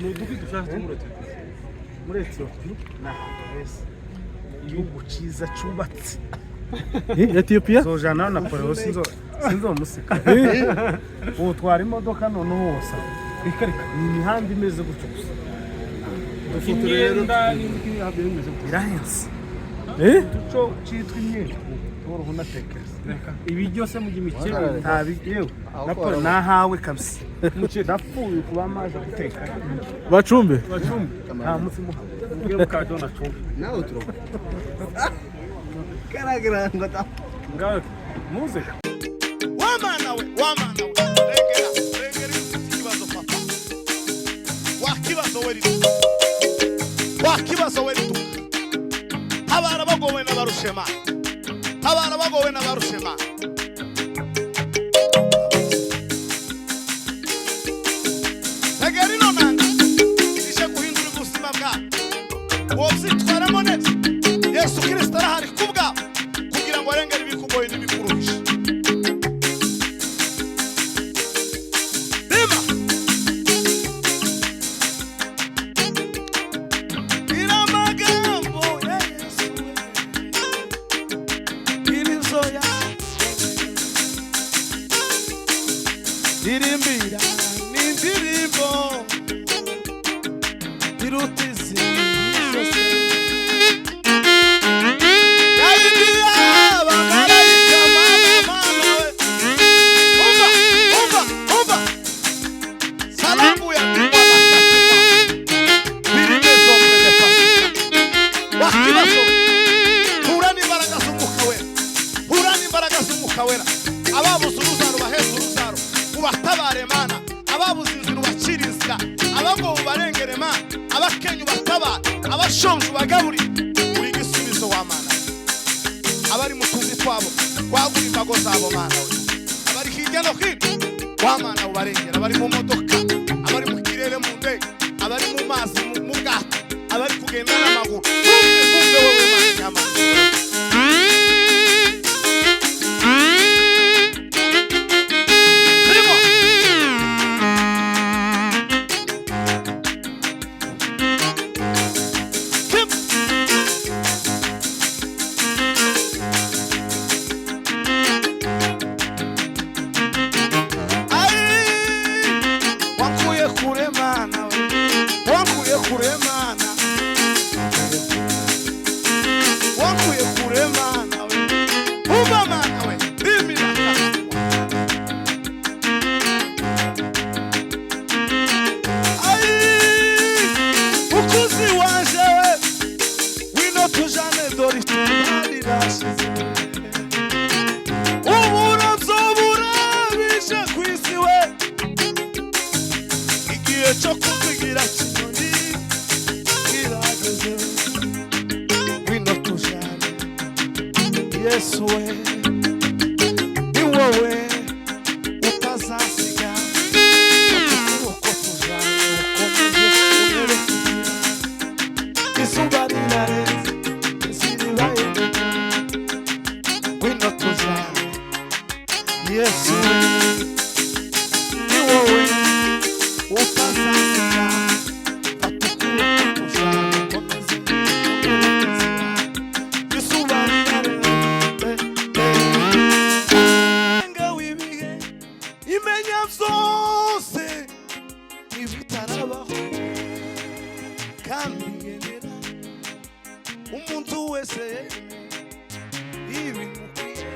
Nuduki dushaka muri Ethiopia igihugu cyiza cyubatse. Ethiopia Zojana na Napoleon sinzo musika. Utwara imodoka none hose. Bikarika ni imihanda imeze gutyo gusa. Dufite rero n'ibiki habye imeze gutyo. Irahenze. Duco cyitwa imyenda. Toro hunatekereza. Ibi byose mu gimikire ntabigewe. Napoleon nahawe kabisa. Muce dapfuye kuba amaje guteka. Bacumbe. Nta mutsimo. Ugiye mukadona cumbe. Nawe turoba. Karagira ngata. Ngaho muze. Wamana we. Regera ikibazo papa. Wakibazo weri. Abana bagowe n'abarushema. Regera ino nanga. Ishe guhindura ubuzima bwawe. Wozitwaramo neza. Yesu Kristo arahari kubwa kugira ngo arengere ibikugoye n'ibikuruhisha. Dima. Iramagambo ya Yesu. Irizoya. Dirimbira n'indirimbo. Irutizi. Ababuze uruzaro baheza uruzaro ubatabare mana, ababuze inzira ubaciriza, abango ubarengere mana, abakenyu batabara, abashonje ubagaburi, uri igisubizo wa mana. Abari mu tuzi twabo wagura imbago zabo mana, abari hirya no hino wa mana ubarengera, abari mu modoka, abari mu kirere mu ndege, abari mu mazi mu bwato, abari kugenda n'amaguru, kumve wowe mana nyamana. Yesu we, ni wowe utazasiga uko tujana ukomeje unerekeza izuba rirarenze isiribaye wino tujana. Yesu we, ni wowe utazasiga uko tujana ukomeje unerekeza izuba rirarenze. Imenya vyose ibitarabaho kandi ngenera umuntu wese ibimukwiye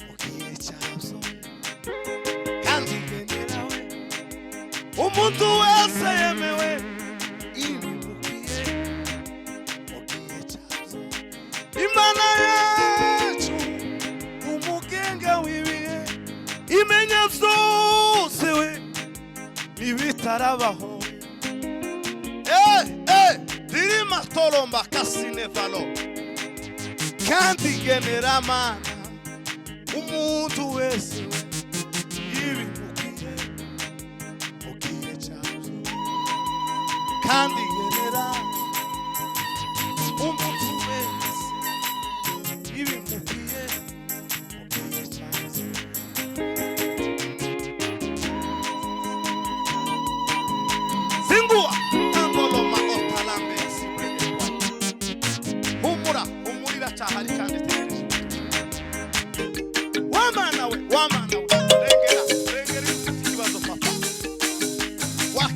mugihe cyavyo kandi ngenera we umuntu wese yemewe ibimukwiye mugihe cyavyo. Imana yacu umugenga w'ibihe imenya vyose we ibitarabaho. Dirima toromba kasine valo kandi genera mana umuntu wese ibimukwiye mugihe cyavyo kandi genera umuntu wese ibimukwiye mugihe cyavyo.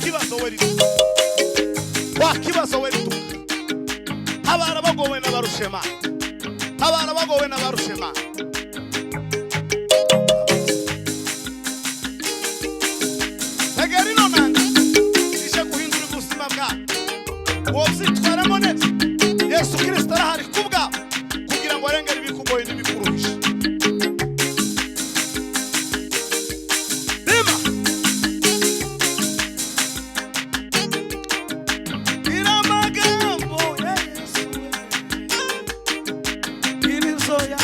wakibazo we riduka, wakibazo we riduka. Tabara abagowe n'abarushema, tabara abagowe n'abarushema. Tegerino nanga ishe guhindura ubuzima bwawe, wozitwaramo neza. Yesu Kristo arahari kubwa kugira ngo arengere ibikugoye n'ibikuruhisha. Bima iramagambo ya Yesu irizoya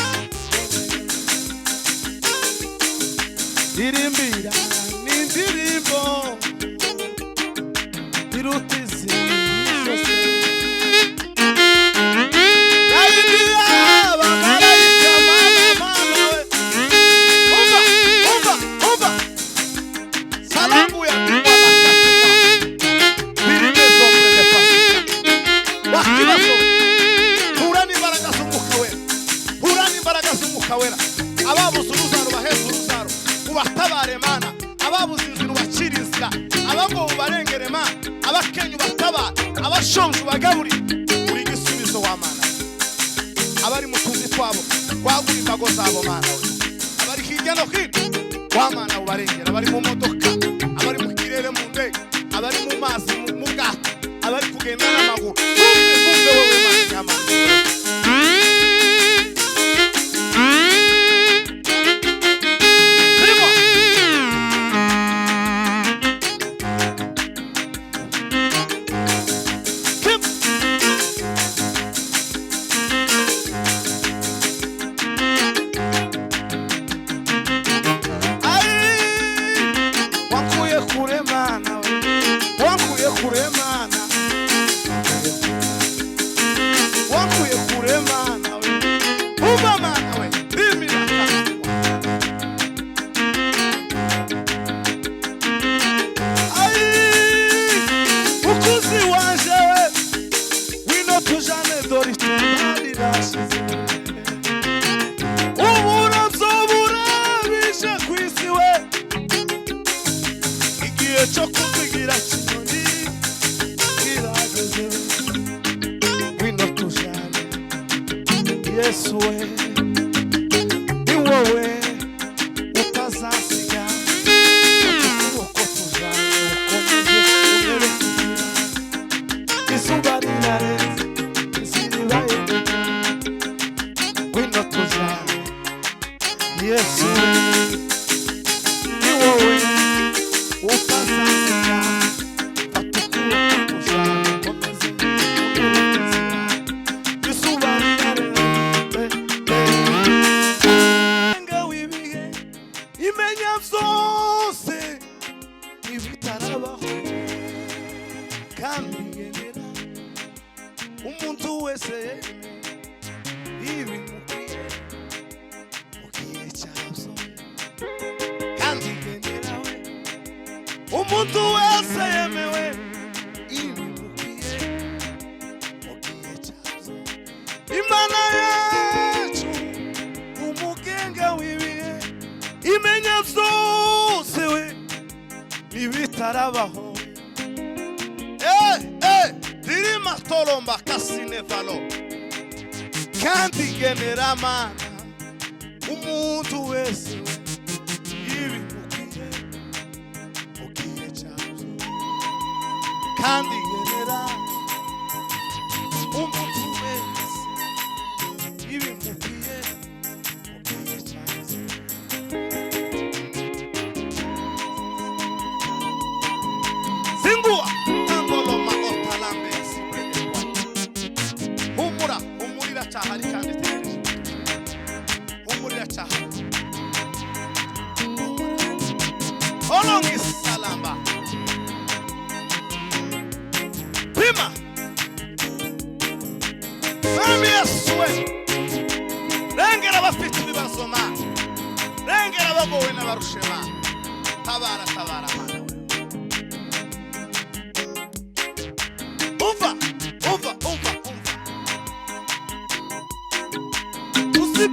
irimbira n'indirimbo irutizi kawera ababuze uruzaro baheze uruzaro ubatabare mana ababuze inzira ubaciriza abango ubarengere mana abakenyu batabara abashonje ubagaburi uri gisubizo wa mana abari mu tuzi twabo kwagura imbago zabo mana abari hirya no hino wa mana ubarengera abari mu modoka abari mu kirere mu ndege abari mu mazi mu bwato abari kugenda n'amaguru kumbe wowe mana nyamana Yesu we ni wowe utazasiga ukuboko tujanye ukomeze unerekeza izuba rirarenze iziribaye wino tujanye Yesu we ni wowe utazasiga fata ukuboko tujanye ukomeze unerekeza izuba rirarenze imenya vyose ibitarabaho kandi ngenera umuntu wese ibimukwiye mugihe cyavyo kandi ngenera we umuntu wese yemewe ibimukwiye mugihe cyavyo Imana yacu umugenge w'ibihe imenya vyose we ibitarabaho dirima tolomba kasine valo kandi genera mana umuntu wese ibimukwiye mugihe cyavyo kandi genera umuntu wese ibimukwiye mugihe cyavyo Singua angoloma otalambe sibwe humurira cyahari kandi tegereje humurira cyahari olongi salamba Pima Mami Yesu rengera bafite ibibazo mana rengera bagowe n'abarushema tabara mana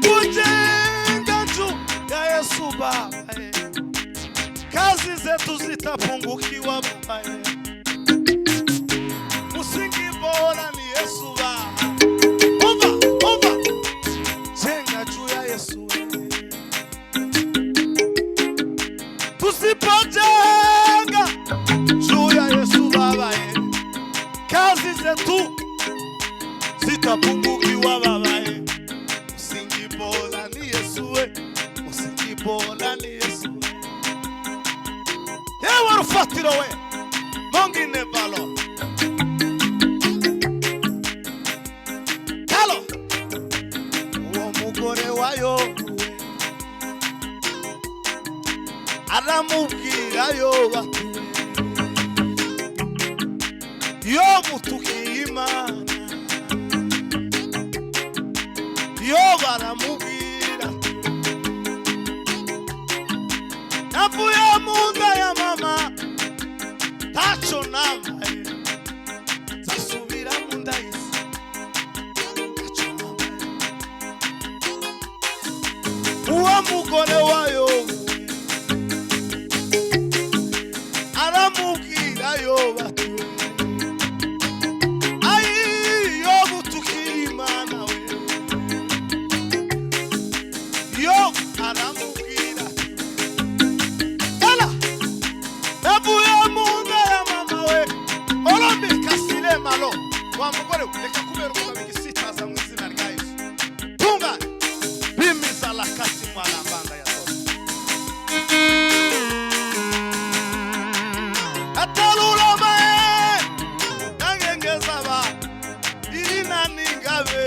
Usipojenga juu ya Yesu Baba, kazi zetu zitapungukiwa Baba. Msingi bora ni Yesu Baba. Omba jenga juu ya Yesu. Tusipojenga juu ya Yesu Baba, kazi zetu zitapungukiwa Baba. Msingi bora ni Yesu, msingi bora ni Yesu. Yewe rufatiro we mongine valo kalo uwo mugore wayo aramubwira yo batuwe yo mutukiye Imana yo baramubwira navuye mu nda ya mama tacho nambaye zasubira mu nda y'isi tacho nambaye uwo mugore wayo aramubwira yo batuwe ayi yo butukiye Imana we yo aramubwira ala navuye mu nda ya mama we orombe kasile malo wa mugore reka kubera umugabo igisitaza mu izina rya Yesu tunga bimiza la kasi mwana mbanda ya Yesu atalula mae nangengeza ba irina ningabe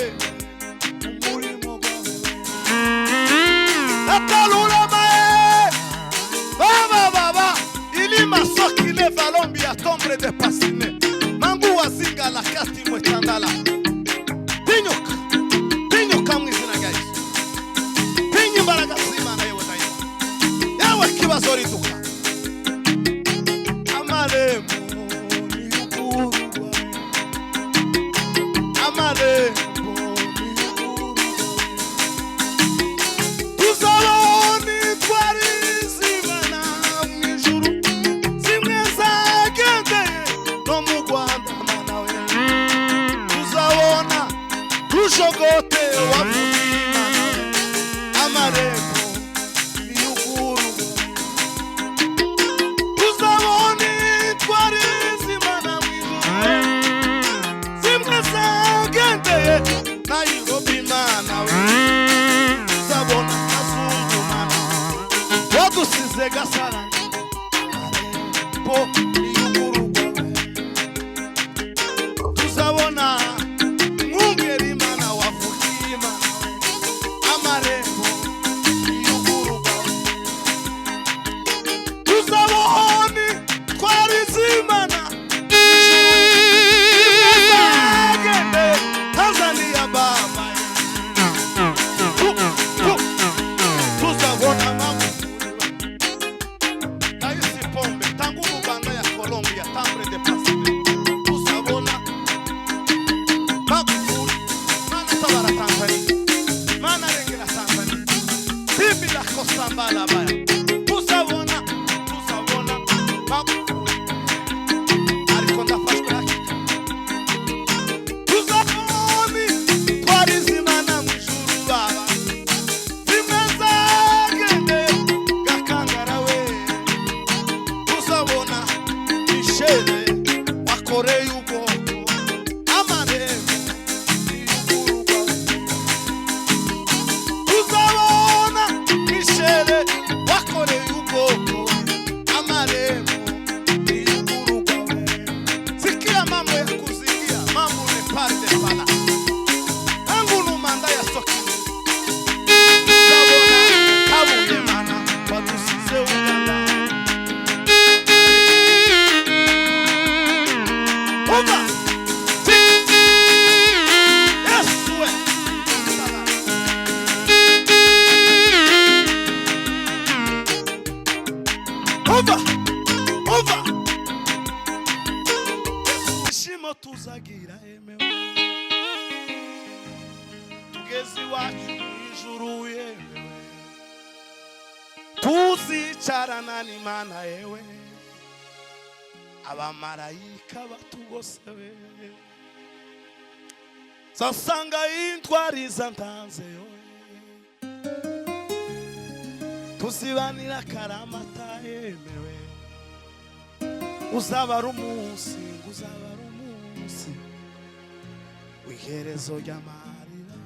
umurimo gwawe atalula mae baba ili masoki le valombi ya tombre de pasine mangu wazinga la kati mwetandala pinyoka mwizina guys pinyi mbaraga zima na yewe daima yewe kibazori tuka amaremo ni ukuru amaremo ni ukuru tuzaloni twari zimana mwijuru zimwe zagendeye no mu Rwanda mana we tuzabona rushogote wavuye Imana we amaremo ni ukuru tuzabona twari zimana mwijuru zimwe zagendeye Nairobi mana we tuzabona azungu mana wadusize gasara po ni ukuru tuzabona mwungeri Imana wavuye Imana amarembo ni ukuru tuzabona twari zimana Tanzania baba tuzabona Raisi Pombe tangu Uganda ya Colombia tambre de pasine tuzabona Magufuli mana tabara Tanzania mana rengera Tanzania bibi la kosambala baya tuzabona Magufuli ariko ndafashwe hakika tuzabona twari zimana mwijuru baba zimwe zagendeye gakangara we tuzabona Michele wakoreye ubwoko amarembo y'urugo tuzabona Michele wakoreye ubwoko amarembo y'urugo sikia mambo ya kuzingia mambo ne parde pala angu numanda ya sokini tuzabona kabuye mana wadusize Uganda Oba! Yes, we. Oba! Shimo tuzagira emewe tugezi wacu ijuru yemewe tuzicarana n'Imana yewe, abamarayika batugosewe, zasanga intwari zantanze yewe, tuzibanira karamata yemewe, uzaba ari umunsi, uzaba ari umunsi w'iherezo ry'amarira.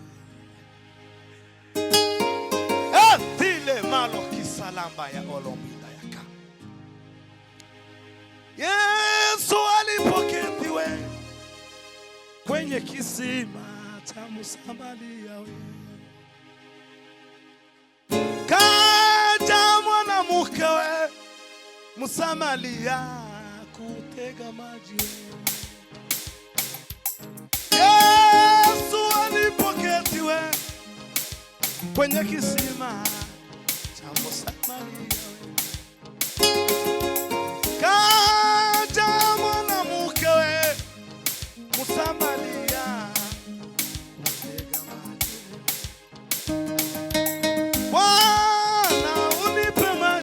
Dile malo kisalamba ya olombida yaka. Yesu alipoketiwe kwenye kisima cha Msamaria we, kaja mwanamke we Msamaria kutega maji we. Yesu alipoketiwe kwenye kisima cha Msamaria,